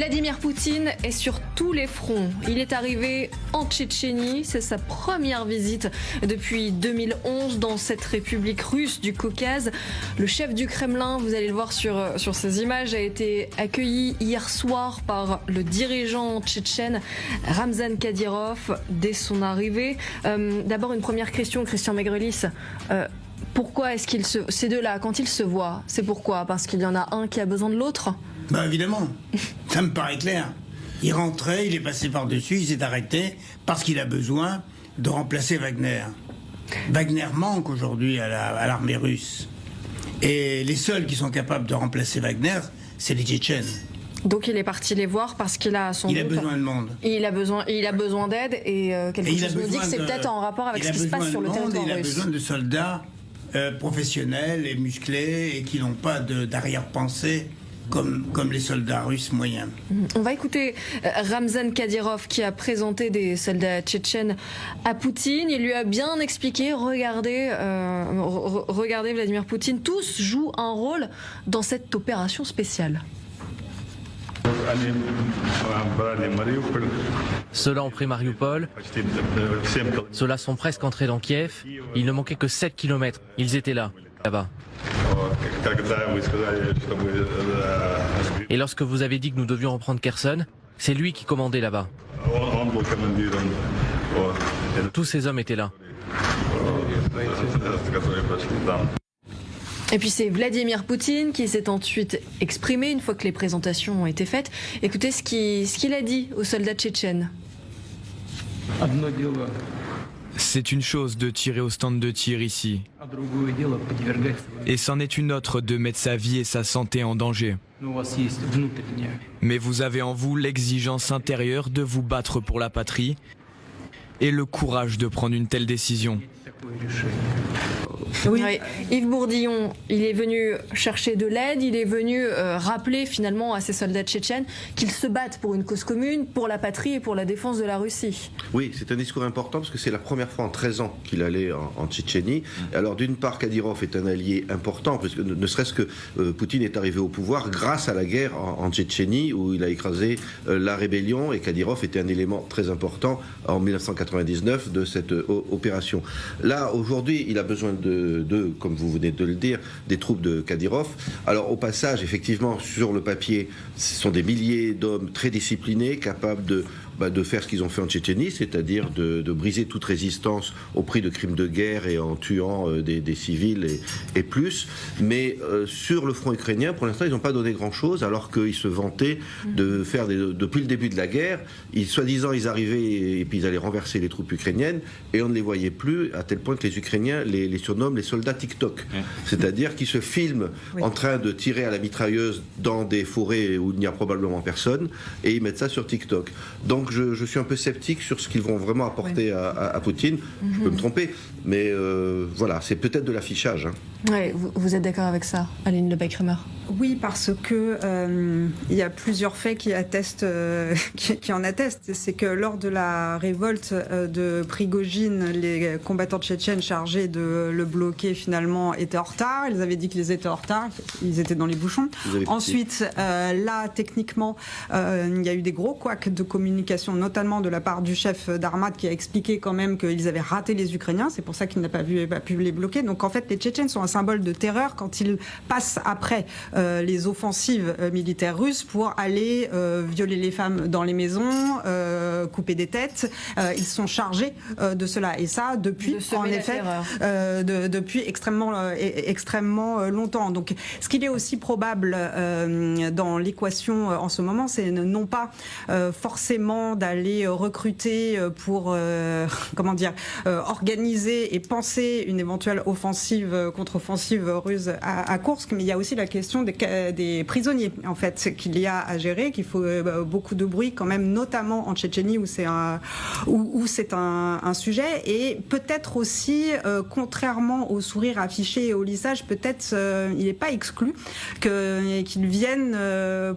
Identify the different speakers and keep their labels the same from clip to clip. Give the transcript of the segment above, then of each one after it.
Speaker 1: Vladimir Poutine est sur tous les fronts. Il est arrivé en Tchétchénie, c'est sa première visite depuis 2011 dans cette république russe du Caucase. Le chef du Kremlin, vous allez le voir sur ces images, a été accueilli hier soir par le dirigeant tchétchène Ramzan Kadyrov dès son arrivée. D'abord une première question, Christian Maigrelis. Pourquoi est-ce ces deux-là, quand ils se voient, c'est pourquoi? Parce qu'il y en a un qui a besoin de l'autre?
Speaker 2: Bah évidemment, ça me paraît clair. Il rentrait, il est passé par-dessus, il s'est arrêté parce qu'il a besoin de remplacer Wagner. Wagner manque aujourd'hui à l'armée russe. Et les seuls qui sont capables de remplacer Wagner, c'est les Tchétchènes.
Speaker 1: Donc il est parti les voir parce qu'il a
Speaker 2: il a besoin de monde.
Speaker 1: Il a besoin d'aide et quelque chose me dit que c'est peut-être en rapport avec ce qui se passe sur le territoire russe.
Speaker 2: Il a besoin de soldats professionnels et musclés et qui n'ont pas d'arrière-pensée. Comme les soldats russes moyens.
Speaker 1: On va écouter Ramzan Kadyrov qui a présenté des soldats tchétchènes à Poutine. Il lui a bien expliqué, regardez Vladimir Poutine, tous jouent un rôle dans cette opération spéciale.
Speaker 3: Ceux-là ont pris Mariupol, ceux-là sont presque entrés dans Kiev, il ne manquait que 7 km, ils étaient là-bas. Et lorsque vous avez dit que nous devions reprendre Kherson, c'est lui qui commandait là-bas. Tous ces hommes étaient là.
Speaker 1: Et puis c'est Vladimir Poutine qui s'est ensuite exprimé une fois que les présentations ont été faites. Écoutez ce qu'il a dit aux soldats tchétchènes.
Speaker 4: C'est une chose de tirer au stand de tir ici. Et c'en est une autre de mettre sa vie et sa santé en danger. Mais vous avez en vous l'exigence intérieure de vous battre pour la patrie et le courage de prendre une telle décision.
Speaker 1: Oui. Ouais. Yves Bourdillon, il est venu chercher de l'aide, il est venu rappeler finalement à ces soldats tchétchènes qu'ils se battent pour une cause commune, pour la patrie et pour la défense de la Russie.
Speaker 5: Oui, c'est un discours important parce que c'est la première fois en 13 ans qu'il allait en Tchétchénie. Alors d'une part, Kadyrov est un allié important, parce que ne serait-ce que Poutine est arrivé au pouvoir grâce à la guerre en Tchétchénie où il a écrasé la rébellion, et Kadyrov était un élément très important en 1999 de cette opération. Là, aujourd'hui, il a besoin comme vous venez de le dire, des troupes de Kadyrov. Alors au passage, effectivement, sur le papier, ce sont des milliers d'hommes très disciplinés, capables de faire ce qu'ils ont fait en Tchétchénie, c'est-à-dire de briser toute résistance au prix de crimes de guerre et en tuant des civils et plus. Mais sur le front ukrainien, pour l'instant, ils n'ont pas donné grand-chose, alors qu'ils se vantaient de faire, depuis le début de la guerre, soi-disant, ils arrivaient et puis ils allaient renverser les troupes ukrainiennes, et on ne les voyait plus, à tel point que les Ukrainiens les surnomment les soldats TikTok. C'est-à-dire qu'ils se filment en train de tirer à la mitrailleuse dans des forêts où il n'y a probablement personne, et ils mettent ça sur TikTok. Donc je suis un peu sceptique sur ce qu'ils vont vraiment apporter à Poutine. Je peux me tromper, mais voilà, c'est peut-être de l'affichage.
Speaker 1: Ouais, vous êtes d'accord avec ça, Aline Lebecq-Römer?
Speaker 6: Oui, parce que il y a plusieurs faits qui en attestent. C'est que lors de la révolte de Prigojine, les combattants tchétchènes chargés de le bloquer finalement étaient en retard. Ils avaient dit qu'ils étaient en retard, ils étaient dans les bouchons. Ensuite, là, techniquement, il y a eu des gros couacs de communication, notamment de la part du chef d'armade qui a expliqué quand même qu'ils avaient raté les Ukrainiens. C'est pour ça qu'il n'a pas pu les bloquer. Donc en fait, les Tchétchènes sont un symbole de terreur quand ils passent après les offensives militaires russes pour aller violer les femmes dans les maisons, couper des têtes. Ils sont chargés de cela. Et ça, depuis, en effet, depuis extrêmement longtemps. Donc, ce qu'il est aussi probable dans l'équation en ce moment, c'est non pas forcément d'aller recruter pour, organiser et penser une éventuelle contre-offensive russe à Koursk, mais il y a aussi la question des prisonniers, en fait, qu'il y a à gérer, qu'il faut beaucoup de bruit quand même, notamment en Tchétchénie où c'est un sujet, et peut-être aussi, contrairement au sourire affiché et au lissage, peut-être il n'est pas exclu qu'il vienne,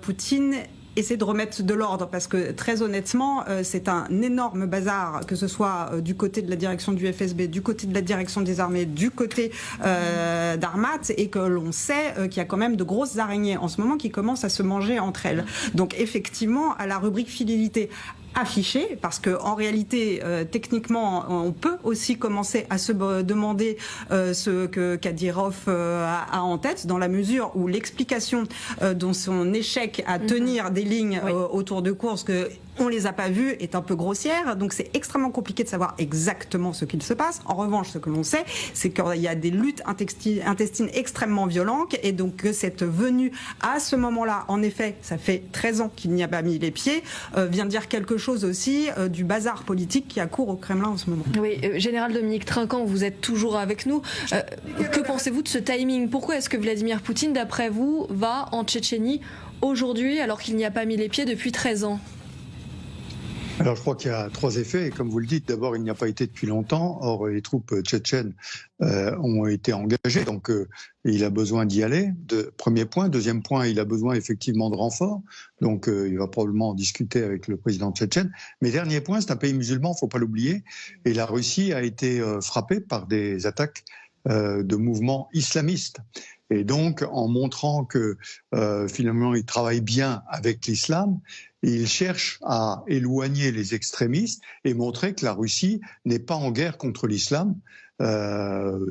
Speaker 6: Poutine, essayer de remettre de l'ordre, parce que très honnêtement, c'est un énorme bazar, que ce soit du côté de la direction du FSB, du côté de la direction des armées, du côté d'Armat, et que l'on sait qu'il y a quand même de grosses araignées en ce moment qui commencent à se manger entre elles. Donc effectivement, à la rubrique fidélité affichée, parce qu'en réalité, techniquement, on peut aussi commencer à se demander ce que Kadyrov a en tête, dans la mesure où l'explication de son échec à tenir des lignes autour de courses que on les a pas vues est un peu grossière, donc c'est extrêmement compliqué de savoir exactement ce qu'il se passe. En revanche, ce que l'on sait, c'est qu'il y a des luttes intestines extrêmement violentes, et donc que cette venue à ce moment-là, en effet, ça fait 13 ans qu'il n'y a pas mis les pieds, vient dire quelque chose aussi du bazar politique qui a cours au Kremlin en ce moment.
Speaker 1: Oui, Général Dominique Trinquant, vous êtes toujours avec nous. Que pensez-vous de ce timing? Pourquoi est-ce que Vladimir Poutine, d'après vous, va en Tchétchénie aujourd'hui, alors qu'il n'y a pas mis les pieds depuis 13 ans?
Speaker 7: Alors je crois qu'il y a 3 effets, et comme vous le dites, d'abord il n'y a pas été depuis longtemps, or les troupes tchétchènes ont été engagées, donc il a besoin d'y aller, premier point. Deuxième point, il a besoin effectivement de renforts, donc il va probablement en discuter avec le président tchétchène. Mais dernier point, c'est un pays musulman, il ne faut pas l'oublier, et la Russie a été frappée par des attaques de mouvements islamistes. Et donc, en montrant que finalement il travaille bien avec l'islam, il cherche à éloigner les extrémistes et montrer que la Russie n'est pas en guerre contre l'islam,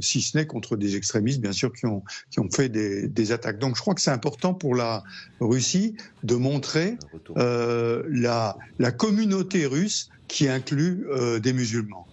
Speaker 7: si ce n'est contre des extrémistes, bien sûr, qui ont fait des attaques. Donc je crois que c'est important pour la Russie de montrer la communauté russe qui inclut des musulmans.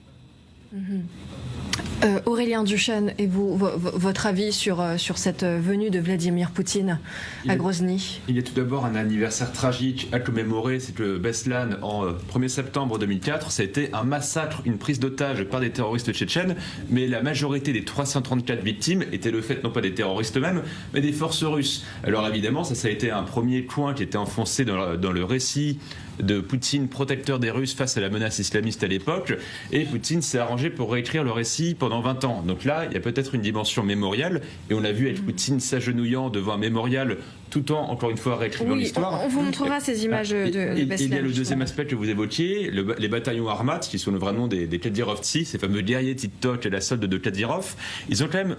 Speaker 1: Aurélien Duchesne, et vous, votre avis sur cette venue de Vladimir Poutine à Grozny?
Speaker 8: Il y a tout d'abord un anniversaire tragique à commémorer, c'est que Beslan, en 1er septembre 2004, ça a été un massacre, une prise d'otage par des terroristes tchétchènes, mais la majorité des 334 victimes étaient le fait non pas des terroristes eux-mêmes, mais des forces russes. Alors évidemment, ça a été un premier coin qui était enfoncé dans le récit de Poutine, protecteur des Russes face à la menace islamiste à l'époque, et Poutine s'est arrangé pour réécrire le récit pendant 20 ans. Donc là, il y a peut-être une dimension mémoriale, et on a vu avec Poutine s'agenouillant devant un mémorial, tout en, encore une fois, réécrivant l'histoire.
Speaker 1: On vous montrera ces images de Beslan.
Speaker 8: Il y a le deuxième aspect que vous évoquiez, les bataillons Armat, qui sont le vrai nom des Kadyrovtsi, ces fameux guerriers TikTok à la solde de Kadyrov. Ils ont quand même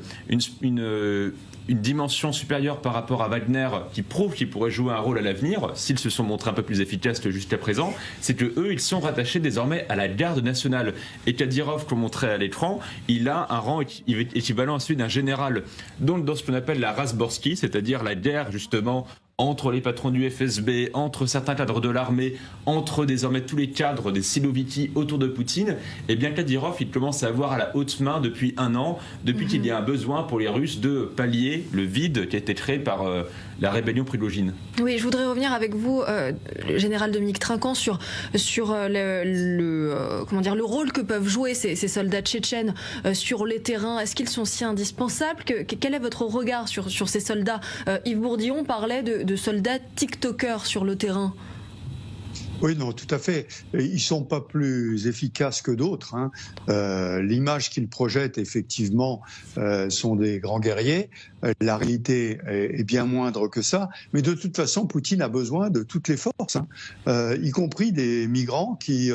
Speaker 8: une dimension supérieure par rapport à Wagner, qui prouve qu'ils pourraient jouer un rôle à l'avenir, s'ils se sont montrés un peu plus efficaces que jusqu'à présent, c'est que eux, ils sont rattachés désormais à la garde nationale. Et Kadyrov, qu'on montrait à l'écran, il a un rang équivalent à celui d'un général, donc dans ce qu'on appelle la Razborsky, c'est-à-dire la guerre justement entre les patrons du FSB, entre certains cadres de l'armée, entre désormais tous les cadres des Siloviki autour de Poutine, et bien Kadyrov, il commence à avoir à la haute main depuis 1 an, depuis qu'il y a un besoin pour les Russes de pallier le vide qui a été créé par la rébellion Prigojine.
Speaker 1: Oui, je voudrais revenir avec vous, Général Dominique Trinquant, sur le rôle que peuvent jouer ces soldats tchétchènes sur les terrains. Est-ce qu'ils sont si indispensables? Quel est votre regard sur ces soldats? Yves Bourdillon parlait de soldats tiktokers sur le terrain.
Speaker 7: Oui, non, tout à fait. Ils ne sont pas plus efficaces que d'autres. L'image qu'ils projettent, effectivement, sont des grands guerriers. La réalité est bien moindre que ça. Mais de toute façon, Poutine a besoin de toutes les forces, y compris des migrants qui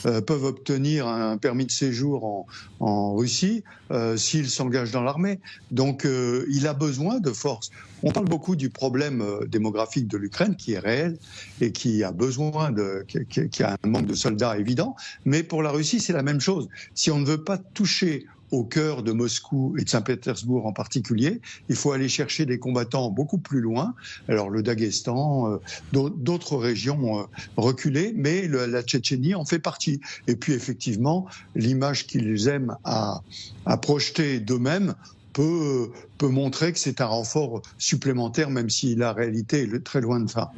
Speaker 7: peuvent obtenir un permis de séjour en Russie s'ils s'engagent dans l'armée. Donc, il a besoin de forces. On parle beaucoup du problème démographique de l'Ukraine, qui est réel et qui a besoin qui a un manque de soldats évident. Mais pour la Russie, c'est la même chose. Si on ne veut pas toucher au cœur de Moscou et de Saint-Pétersbourg en particulier, il faut aller chercher des combattants beaucoup plus loin. Alors le Daghestan, d'autres régions reculées, mais la Tchétchénie en fait partie. Et puis effectivement, l'image qu'ils aiment à projeter d'eux-mêmes peut montrer que c'est un renfort supplémentaire, même si la réalité est très loin de ça.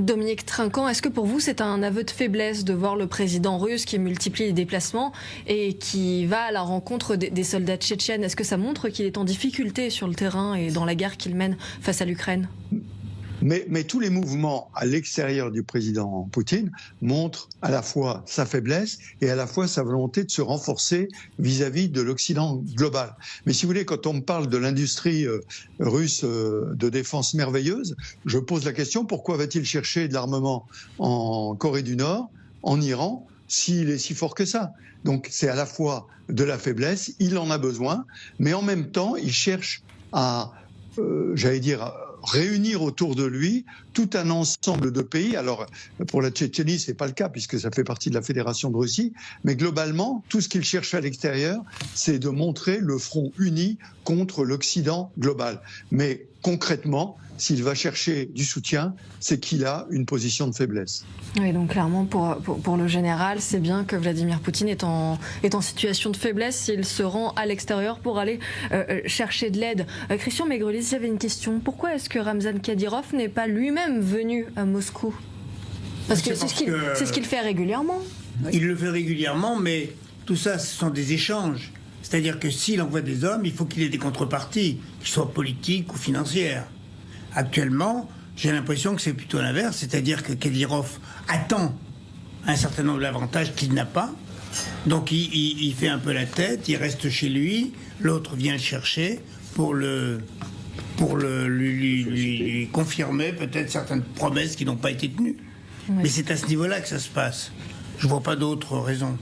Speaker 1: Dominique Trinquant, est-ce que pour vous c'est un aveu de faiblesse de voir le président russe qui multiplie les déplacements et qui va à la rencontre des soldats tchétchènes? Est-ce que ça montre qu'il est en difficulté sur le terrain et dans la guerre qu'il mène face à l'Ukraine?
Speaker 7: Mais tous les mouvements à l'extérieur du président Poutine montrent à la fois sa faiblesse et à la fois sa volonté de se renforcer vis-à-vis de l'Occident global. Mais si vous voulez, quand on me parle de l'industrie russe de défense merveilleuse, je pose la question, pourquoi va-t-il chercher de l'armement en Corée du Nord, en Iran, s'il est si fort que ça? Donc c'est à la fois de la faiblesse, il en a besoin, mais en même temps, il cherche à, réunir autour de lui tout un ensemble de pays. Alors, pour la Tchétchénie, c'est pas le cas, puisque ça fait partie de la Fédération de Russie, mais globalement, tout ce qu'il cherche à l'extérieur, c'est de montrer le front uni contre l'Occident global. Mais concrètement, s'il va chercher du soutien, c'est qu'il a une position de faiblesse.
Speaker 1: Oui, donc clairement, pour le général, c'est bien que Vladimir Poutine est en situation de faiblesse s'il se rend à l'extérieur pour aller chercher de l'aide. Christian Maigrelis, j'avais une question. Pourquoi est-ce que Ramzan Kadyrov n'est pas lui-même venu à Moscou? Parce que c'est ce qu'il fait régulièrement.
Speaker 2: Il le fait régulièrement, mais tout ça, ce sont des échanges. C'est-à-dire que s'il envoie des hommes, il faut qu'il ait des contreparties, qu'ils soient politiques ou financières. Actuellement, j'ai l'impression que c'est plutôt l'inverse, c'est-à-dire que Kadyrov attend un certain nombre d'avantages qu'il n'a pas, donc il fait un peu la tête, il reste chez lui, l'autre vient le chercher pour lui confirmer peut-être certaines promesses qui n'ont pas été tenues. Oui. Mais c'est à ce niveau-là que ça se passe. Je ne vois pas d'autres raisons.